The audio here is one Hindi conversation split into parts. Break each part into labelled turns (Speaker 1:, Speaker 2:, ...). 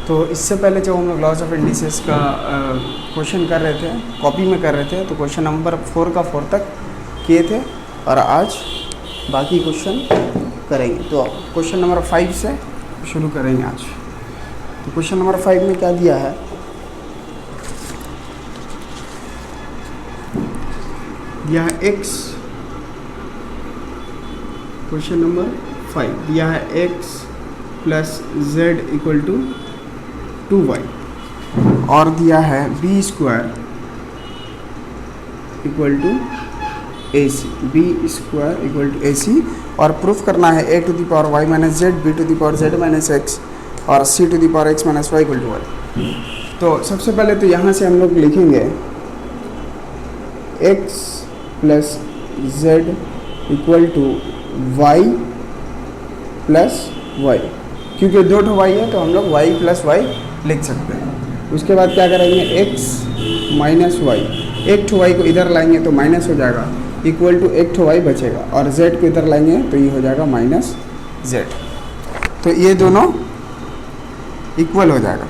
Speaker 1: तो इससे पहले जब हम लोग लॉज ऑफ इंडिसेस का क्वेश्चन कर रहे थे, कॉपी में कर रहे थे, तो क्वेश्चन नंबर 4 का 4 तक किए थे और आज बाकी क्वेश्चन करेंगे। तो क्वेश्चन नंबर 5 से शुरू करेंगे आज। तो क्वेश्चन नंबर 5 में क्या दिया है, दिया है x, क्वेश्चन नंबर 5 दिया है x plus z equal to 2y और दिया है b square equal to AC, b square equal to AC और प्रूफ करना है a to the power y minus z, b to the power z minus x और c to the power x minus y equal to y। तो सबसे पहले तो यहाँ से हम लोग लिखेंगे x plus z equal to y plus y, क्योंकि दो ठो y है तो हम लोग y प्लस y लिख सकते हैं। उसके बाद क्या करेंगे, x माइनस y, एक ठो y को इधर लाएंगे तो माइनस हो जाएगा, इक्वल टू एक ठो y बचेगा और z को इधर लाएंगे तो ये हो जाएगा माइनस z। तो ये दोनों इक्वल हो जाएगा।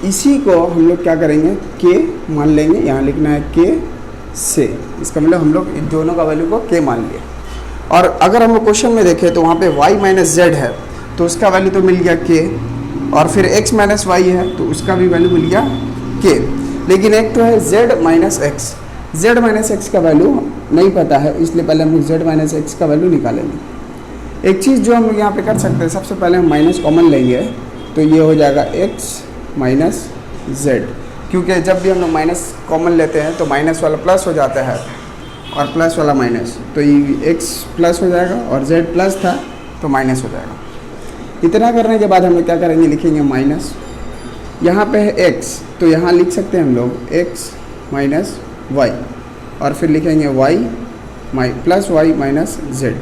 Speaker 1: इसी को हम लोग क्या करेंगे, k मान लेंगे, यहाँ लिखना है k से, इसका मतलब हम लोग इन दोनों का वैल्यू को k मान लिया। और अगर हम लोग क्वेश्चन में देखें तो वहाँ पे y माइनस z है तो उसका वैल्यू तो मिल गया k, और फिर x माइनस y है तो उसका भी वैल्यू मिल गया k। लेकिन एक तो है z minus x, z minus x का वैल्यू नहीं पता है, इसलिए पहले हम लोग z माइनस एक्स का वैल्यू निकालेंगे। एक चीज़ जो हम लोग यहाँ पे कर सकते हैं, सबसे पहले हम माइनस कॉमन लेंगे तो ये हो जाएगा x माइनस z, क्योंकि जब भी हम लोग माइनस कॉमन लेते हैं तो माइनस वाला प्लस हो जाता है और प्लस वाला माइनस, तो ये x प्लस हो जाएगा और z प्लस था तो माइनस हो जाएगा। इतना करने के बाद हम लोग क्या करेंगे, लिखेंगे माइनस, यहाँ पे है x तो यहाँ लिख सकते हैं हम लोग x माइनस y और फिर लिखेंगे y plus y minus z।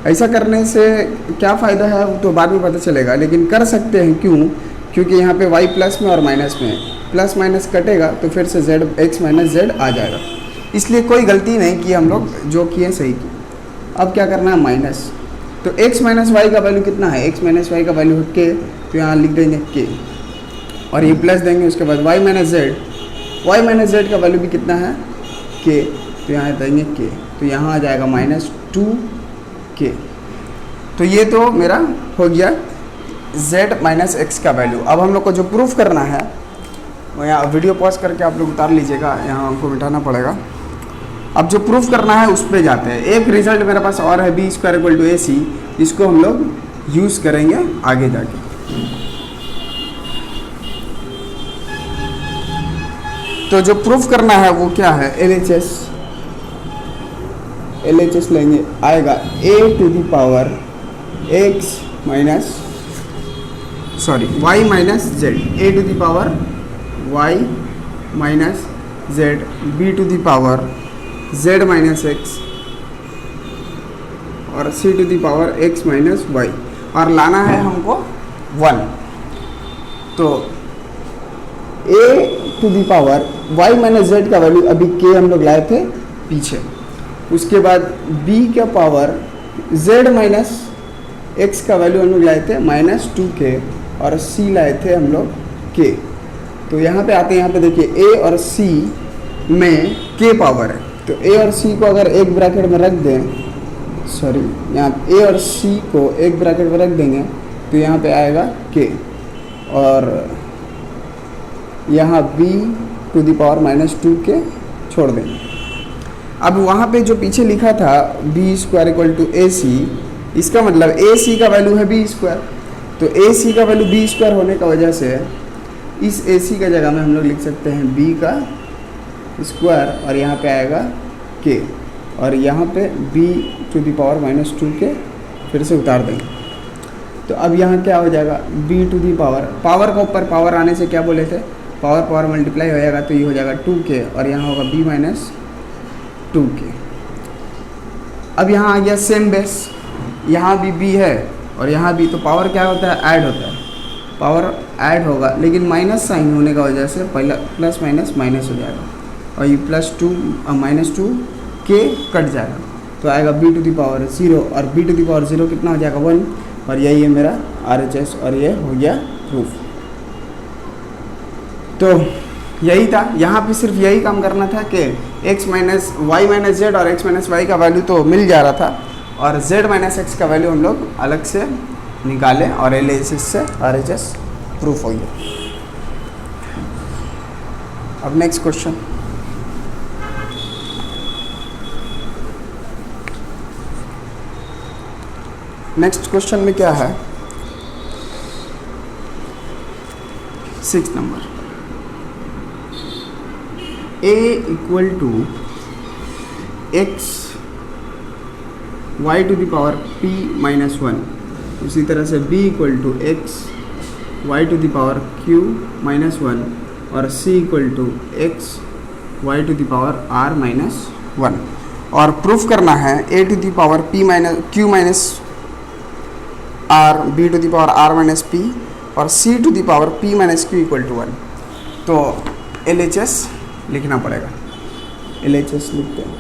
Speaker 1: ऐसा करने से क्या फ़ायदा है वो तो बाद में पता चलेगा, लेकिन कर सकते हैं। क्यों? क्योंकि यहाँ पे y प्लस में और माइनस में प्लस माइनस कटेगा तो फिर से z x माइनस z आ जाएगा, इसलिए कोई गलती नहीं की, हम लोग जो किए सही की। अब क्या करना है, माइनस, तो x माइनस वाई का वैल्यू कितना है, x माइनस वाई का वैल्यू है k, तो यहाँ लिख देंगे k और ये प्लस देंगे। उसके बाद y माइनस z का वैल्यू भी कितना है k, तो यहाँ देंगे k, तो यहाँ आ जाएगा माइनस 2k। तो ये तो मेरा हो गया z माइनस एक्स का वैल्यू। अब हम लोग को जो प्रूफ करना है वो यहाँ वीडियो पॉज करके आप लोग उतार लीजिएगा, यहाँ हमको मिटाना पड़ेगा। अब जो प्रूफ करना है उस पर जाते हैं। एक रिजल्ट मेरे पास और है, बी स्क्वायर इक्वल टू ए सी, इसको हम लोग यूज़ करेंगे आगे जाके। तो जो प्रूफ करना है वो क्या है, LHS लेंगे, आएगा a to the power x minus y minus z, a to the power y minus z, b to the power z minus x और c to the power x minus y, और लाना है हमको 1। तो a to the power y minus z का वैल्यू अभी k हम लोग लाए थे पीछे, उसके बाद b का पावर z माइनस x का वैल्यू हम लोग लाए थे माइनस 2k और c लाए थे हम लोग k। तो यहाँ पे आते हैं, यहाँ पे देखिए a और c में k पावर है, तो a और c को अगर एक ब्रैकेट में रख दें, यहाँ a और c को एक ब्रैकेट में रख देंगे तो यहाँ पे आएगा k और यहाँ b to the power minus 2k छोड़ देंगे। अब वहाँ पे जो पीछे लिखा था b स्क्वायर इक्वल टू ए सी, इसका मतलब ए सी का वैल्यू है b स्क्वायर, तो ए सी का वैल्यू b स्क्वायर होने का वजह से इस ए सी का जगह में हम लोग लिख सकते हैं b का स्क्वायर और यहाँ पे आएगा k और यहाँ पे b to the power minus 2k फिर से उतार देंगे। तो अब यहाँ क्या हो जाएगा, b टू दी पावर का ऊपर पावर आने से क्या बोले थे, पावर मल्टीप्लाई हो जाएगा तो ये हो जाएगा 2k और यहाँ होगा b माइनस 2k। अब यहाँ आ गया सेम बेस, यहाँ भी b है और यहाँ भी, तो पावर क्या होता है, ऐड होता है, पावर ऐड होगा, लेकिन माइनस साइन होने का वजह से पहला प्लस माइनस माइनस हो जाएगा और ये +2 माइनस 2k कट जाएगा तो आएगा b टू दी पावर 0 और b टू दी पावर 0 कितना हो जाएगा 1 और यही है मेरा RHS और ये हो गया प्रूफ। तो यही था, यहाँ पे सिर्फ यही काम करना था कि x minus y minus z और x माइनस वाई का वैल्यू तो मिल जा रहा था, और z माइनस एक्स का वैल्यू हम लोग अलग से निकालें और LHS से RHS प्रूफ हो गया। अब नेक्स्ट क्वेश्चन, नेक्स्ट क्वेश्चन में क्या है, 6 number, a equal to x y to the power p minus 1, उसी तरह से b equal to x y to the power q minus 1 और c equal to x y to the power r minus 1, और प्रूफ करना है a to the power p minus q minus r, b to the power r minus p और c to the power p minus q equal to 1। तो LHS लिखना पड़ेगा, LHS लिखते हैं,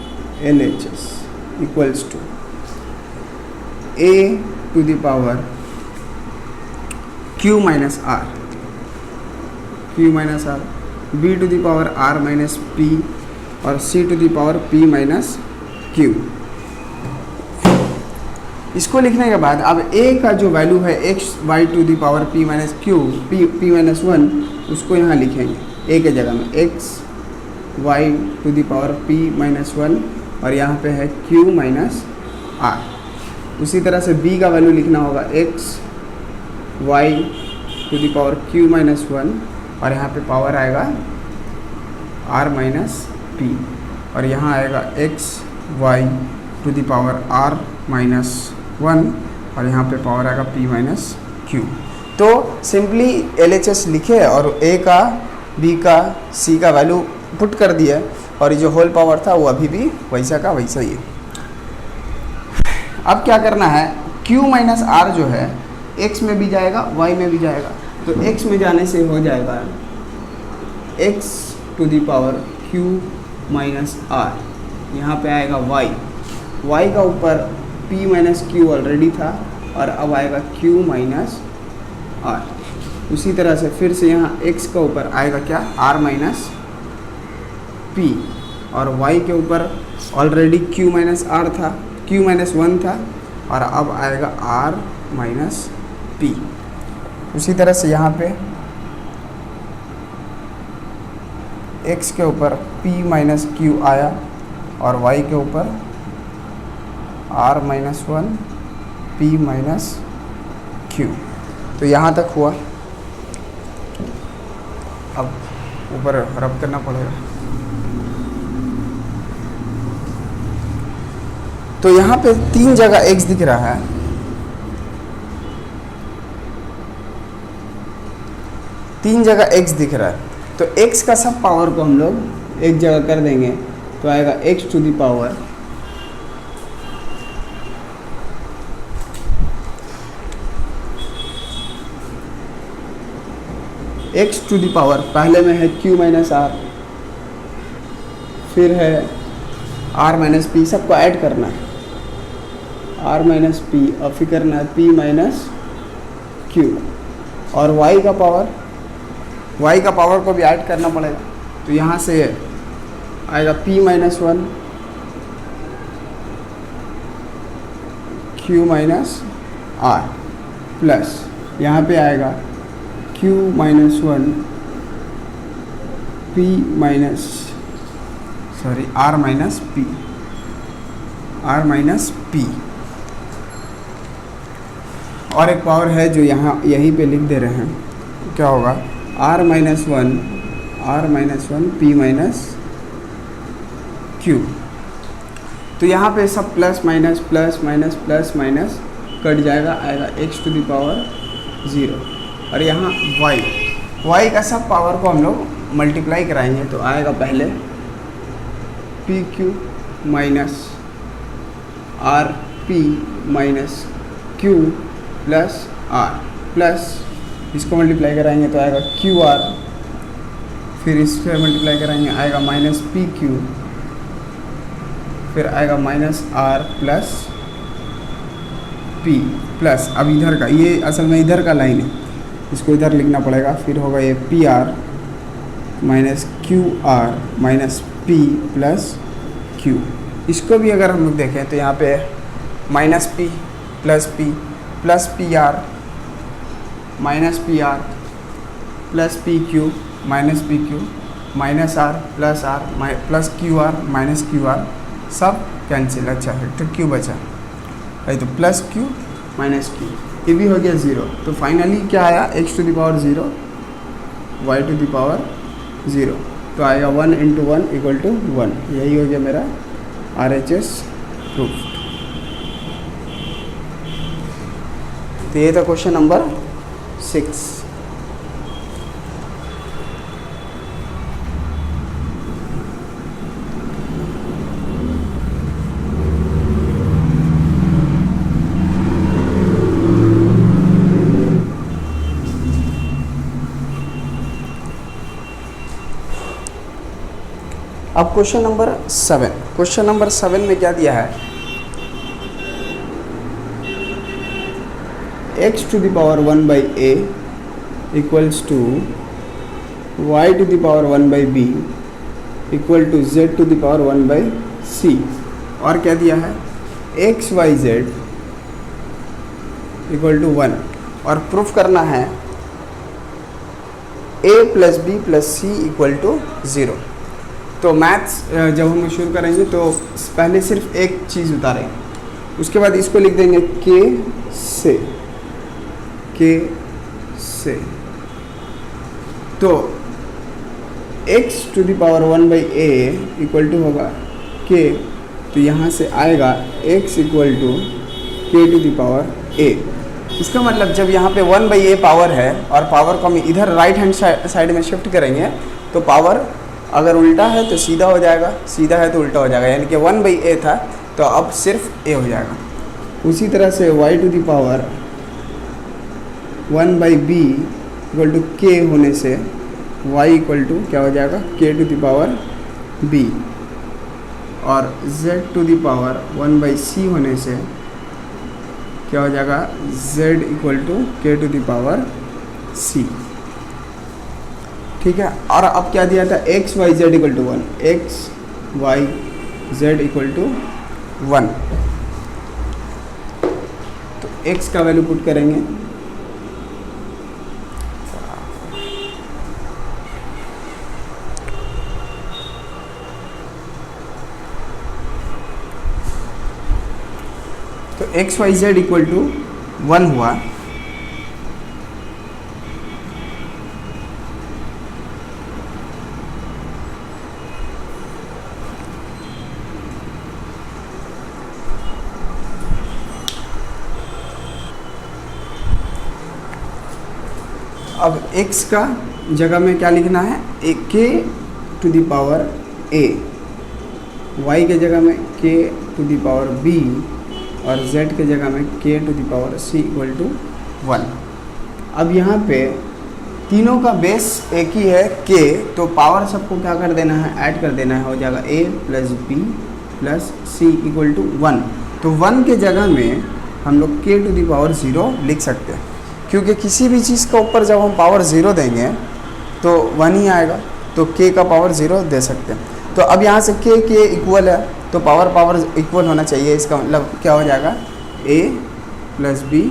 Speaker 1: LHS equals to a to the power q minus r, q minus r, b to the power r minus p और c to the power p minus q। इसको लिखने के बाद अब a का जो वैल्यू है x y to the power p minus q, p minus 1, उसको यहाँ लिखेंगे a के जगह में x y to the power p minus 1 और यहाँ पे है q माइनस r। उसी तरह से b का वैल्यू लिखना होगा x y to the power q minus 1 और यहाँ पे पावर आएगा r माइनस p और यहाँ आएगा x y to the power r minus 1 और यहाँ पे पावर आएगा p माइनस q। तो सिंपली LHS लिखे और a का, b का, c का वैल्यू पुट कर दिया और ये जो होल पावर था वो अभी भी वैसा का वैसा ही है। अब क्या करना है, q माइनस r जो है x में भी जाएगा y में भी जाएगा, तो x में जाने से हो जाएगा x to the power q minus r, यहाँ पे आएगा y का ऊपर p माइनस q ऑलरेडी था और अब आएगा q माइनस r। उसी तरह से फिर से यहाँ x का ऊपर आएगा क्या, r माइनस p और y के ऊपर ऑलरेडी q माइनस r था, q माइनस 1 था और अब आएगा r माइनस p। उसी तरह से यहाँ पे x के ऊपर p माइनस q आया और y के ऊपर r minus 1 p minus q। तो यहाँ तक हुआ, अब ऊपर रब करना पड़ेगा। तो यहाँ पे 3 जगह x दिख रहा है, तीन जगह x दिख रहा है, तो x का सब पावर को हम लोग एक जगह कर देंगे तो आएगा x to the power x to the power, पहले में है q माइनस r, फिर है r माइनस p, सबको ऐड करना है r माइनस p और फिर करना है p माइनस q और y का पावर को भी ऐड करना पड़ेगा। तो यहाँ से आएगा p minus 1 q minus r plus यहाँ पे आएगा q minus 1 p minus r minus p और एक पावर है जो यहाँ यहीं पे लिख दे रहे हैं, तो क्या होगा r minus 1 p minus q। तो यहाँ पे सब plus minus plus minus plus minus cut जाएगा, आएगा x टू द पावर 0 और यहाँ y का सब पावर को हम लोग मल्टीप्लाई कराएंगे तो आएगा पहले p q minus r p minus q plus r plus इसको मल्टीप्लाई कराएंगे तो आएगा क्यू आर, फिर इससे मल्टीप्लाई कराएंगे आएगा माइनस पी क्यू, फिर आएगा minus r plus p plus अब इधर का, ये असल में इधर का लाइन है इसको इधर लिखना पड़ेगा, फिर होगा ये p r minus q r minus p plus q. इसको भी अगर हम लोग देखें तो यहाँ पे minus p plus p r minus p r plus p q minus p q minus r plus q r minus q r सब कैंसिल। अच्छा है तो क्यू बचा है, तो प्लस क्यू माइनस क्यू, ये भी हो गया 0। तो फाइनली क्या आया, x to the power 0 y to the power 0, तो आएगा 1 × 1 = 1। यही हो गया मेरा RHS प्रूफ। तो ये था क्वेश्चन नंबर 6। अब क्वेश्चन नंबर 7। क्वेश्चन नंबर 7 में क्या दिया है, x to the power 1/a equals to y to the power 1/b equal to z to the power 1/c। और क्या दिया है, x y z equal to 1, और प्रूफ करना है a + b + c = 0। तो मैथ्स जब हम शुरू करेंगे तो पहले सिर्फ एक चीज़ उतारेंगे, उसके बाद इसको लिख देंगे के से। तो x to the power 1/a equal to होगा k, तो यहाँ से आएगा x equal to k to the power a। इसका मतलब जब यहाँ पे 1/a पावर है और पावर को हम इधर राइट हैंड साइड में शिफ्ट करेंगे तो पावर अगर उल्टा है तो सीधा हो जाएगा, सीधा है तो उल्टा हो जाएगा, यानी कि 1/a था तो अब सिर्फ a हो जाएगा। उसी तरह से y to the power 1/b equal to k होने से y इक्वल टू क्या हो जाएगा, k to the power b, और z to the power 1/c होने से क्या हो जाएगा, z equal to k to the power c। ठीक है। और अब क्या दिया था, x y z = 1, x y z = 1। तो x का वैल्यू पुट करेंगे, तो x y z = 1 हुआ। अब x का जगह में क्या लिखना है, k to the power a, y के जगह में k to the power b, और z के जगह में k to the power c = 1। अब यहाँ पे तीनों का बेस एक ही है k, तो पावर सबको क्या कर देना है, ऐड कर देना है, हो जाएगा a + b + c = 1। तो 1 के जगह में हम लोग k टू द पावर 0 लिख सकते हैं, क्योंकि किसी भी चीज़ का ऊपर जब हम पावर 0 देंगे तो 1 ही आएगा, तो k का पावर 0 दे सकते हैं। तो अब यहाँ से k इक्वल है तो पावर इक्वल होना चाहिए, इसका मतलब क्या हो जाएगा, a + b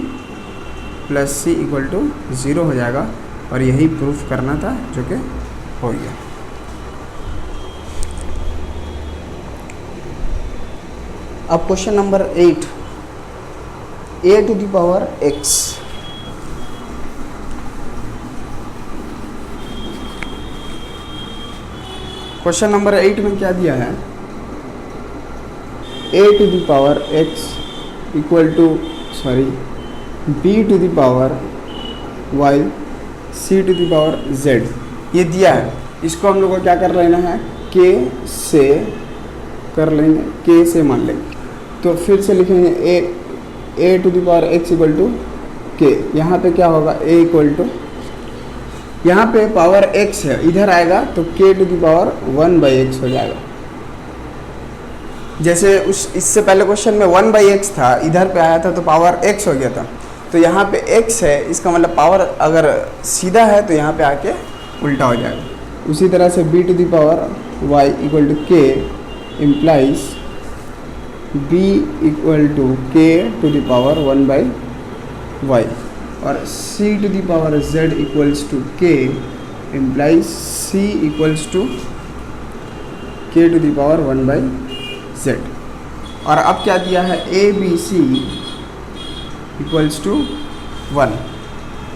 Speaker 1: + c = 0 हो जाएगा, और यही प्रूफ करना था जो कि हो गया। अब question number 8, a to the power x। Question number 8 में क्या दिया है, a to the power x equal to b to the power y c to the power z, ये दिया है। इसको हम लोग को क्या कर लेना है, k से कर लेंगे, k से मान लेंगे। तो फिर से लिखेंगे a to the power x equal to k। यहाँ पे क्या होगा, a इक्वल टू, यहाँ पे पावर x है, इधर आएगा तो k to the power 1/x हो जाएगा। जैसे इससे पहले क्वेश्चन में 1/x था, इधर पे आया था तो पावर x हो गया था। तो यहाँ पे x है, इसका मतलब पावर अगर सीधा है तो यहाँ पे आके उल्टा हो जाएगा। उसी तरह से b to the power y equal to k implies b equal to k to the power 1/y और c to the power z equals to k implies c equals to k to the power 1/z। और अब क्या दिया है, a b c equals to 1,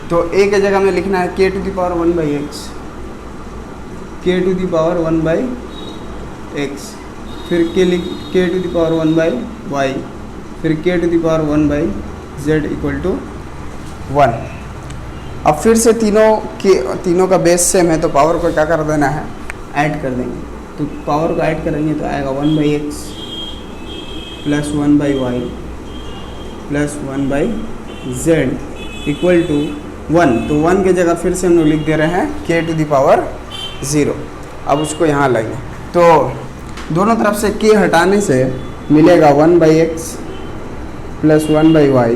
Speaker 1: तो a के जगह में लिखना है k to the power 1/x, k to the power 1/x, फिर k to the power 1/y, फिर k to the power 1/z equal to 1। अब फिर से तीनों का बेस सेम है तो पावर को क्या कर देना है, ऐड कर देंगे। तो पावर को ऐड करेंगे तो आएगा 1/x plus 1/y plus 1/z equal to 1। तो 1 की जगह फिर से हम लोग लिख दे रहे हैं k टू द पावर 0। अब उसको यहाँ लाएंगे तो दोनों तरफ से k हटाने से मिलेगा 1/x plus 1/y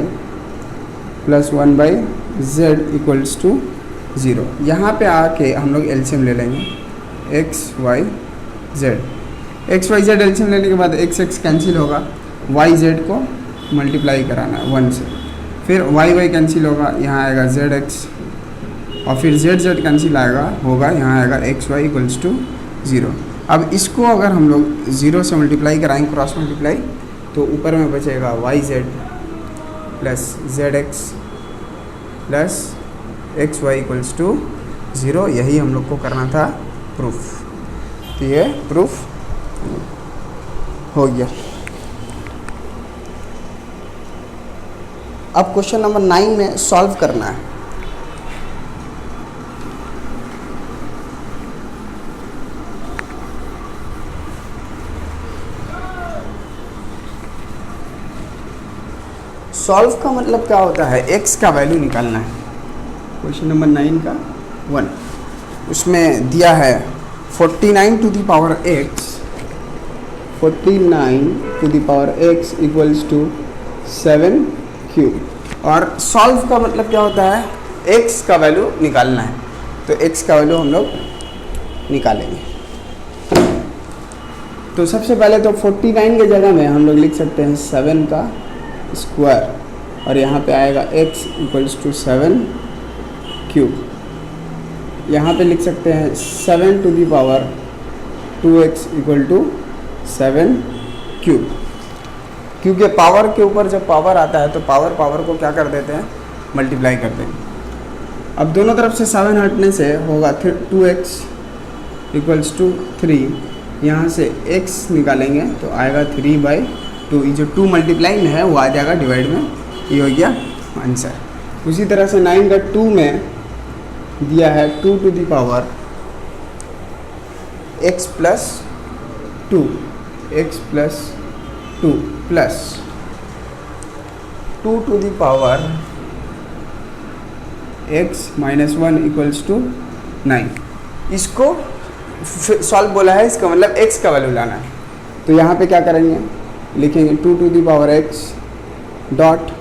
Speaker 1: plus 1/z equals to 0। यहाँ पे आके हम लोग एलसीएम ले लेंगे x y z एलसीएम लेने के बाद x कैंसिल होगा, y को मल्टीप्लाई कराना है 1 से, फिर y कैंसिल होगा, यहाँ आएगा zx और फिर z कैंसिल होगा, यहाँ आएगा xy इक्वल्स टू 0। अब इसको अगर हम लोग 0 से मल्टीप्लाई कराएंगे, क्रॉस मल्टीप्लाई, तो ऊपर में बचेगा yz plus zx plus xy equals to 0। यही हम लोग को करना था प्रूफ। तो ये प्रूफ हो गया। अब क्वेश्चन नंबर 9 में सॉल्व करना है। सॉल्व का मतलब क्या होता है, x का वैल्यू निकालना है। क्वेश्चन नंबर 9 का 1, उसमें दिया है 49 to the power x, 49 to the power x equals to 7 cube. और सॉल्व का मतलब क्या होता है, x का वैल्यू निकालना है। तो x का वैल्यू हम लोग निकालेंगे। तो सबसे पहले तो 49 के जगह में हम लोग लिख सकते हैं 7 का स्क्वायर और यहाँ पे आएगा x इक्वल्स टू 7 क्यूब। यहाँ पे लिख सकते हैं 7 to the power 2x equal to 7 cube, क्योंकि पावर के ऊपर जब पावर आता है तो पावर को क्या कर देते हैं, मल्टीप्लाई कर देंगे। अब दोनों तरफ से 7 हटने से होगा 2x इक्वल्स टू 3, यहाँ से x निकालेंगे तो आएगा 3/2। ये जो 2 मल्टीप्लाई में है वो आ जाएगा डिवाइड में, ये हो गया आंसर। उसी तरह से 9 का 2 में दिया है 2 to the power x plus 2, x plus 2 plus 2 to the power x minus 1 equals to 9। इसको सॉल्व बोला है, इसका मतलब x का वैल्यू लाना है। तो यहाँ पे क्या करेंगे, लिखेंगे 2 to the power x dot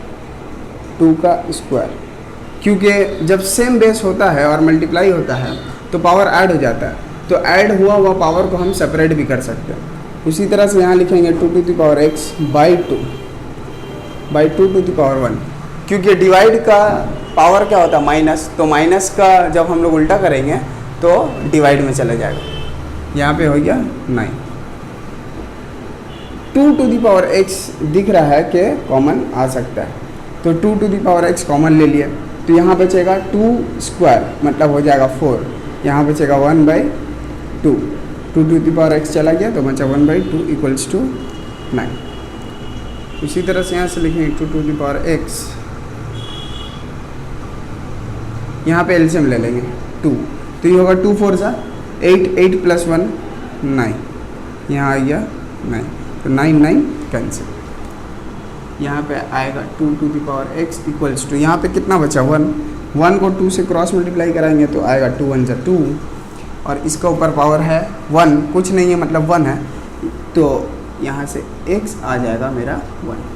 Speaker 1: 2 का स्क्वायर, क्योंकि जब सेम बेस होता है और मल्टीप्लाई होता है तो पावर ऐड हो जाता है, तो ऐड हुआ पावर को हम सेपरेट भी कर सकते हैं। उसी तरह से यहाँ लिखेंगे 2 to the power x by 2 to the power 1, क्योंकि डिवाइड का पावर क्या होता है, माइनस, तो माइनस का जब हम लोग उल्टा करेंगे तो डिवाइड में चला जाएगा। यहाँ पे हो गया 9। 2 टू द पावर x दिख रहा है कि कॉमन आ सकता है, तो 2 to the power x common ले लिया, तो यहाँ बचेगा 2 स्क्वायर मतलब हो जाएगा 4, यहाँ बचेगा 1/2, 2 टू द पावर x चला गया तो बचा 1/2 इक्वल्स टू 9। उसी तरह से यहाँ से लिखेंगे 2 टू द पावर x, यहाँ पे एलसीएम ले लेंगे 2, तो ये होगा 2 4 सा 8, 8 प्लस 1 9, यहाँ आ गया 9, तो 9 9 कैंसिल। यहाँ पे आएगा 2 to the power x equals to, यहाँ पे कितना बचा 1 को 2 से क्रॉस मल्टीप्लाई कराएंगे तो आएगा 2 1 जा 2, और इसका ऊपर पावर है 1, कुछ नहीं है मतलब 1 है, तो यहाँ से x आ जाएगा मेरा 1।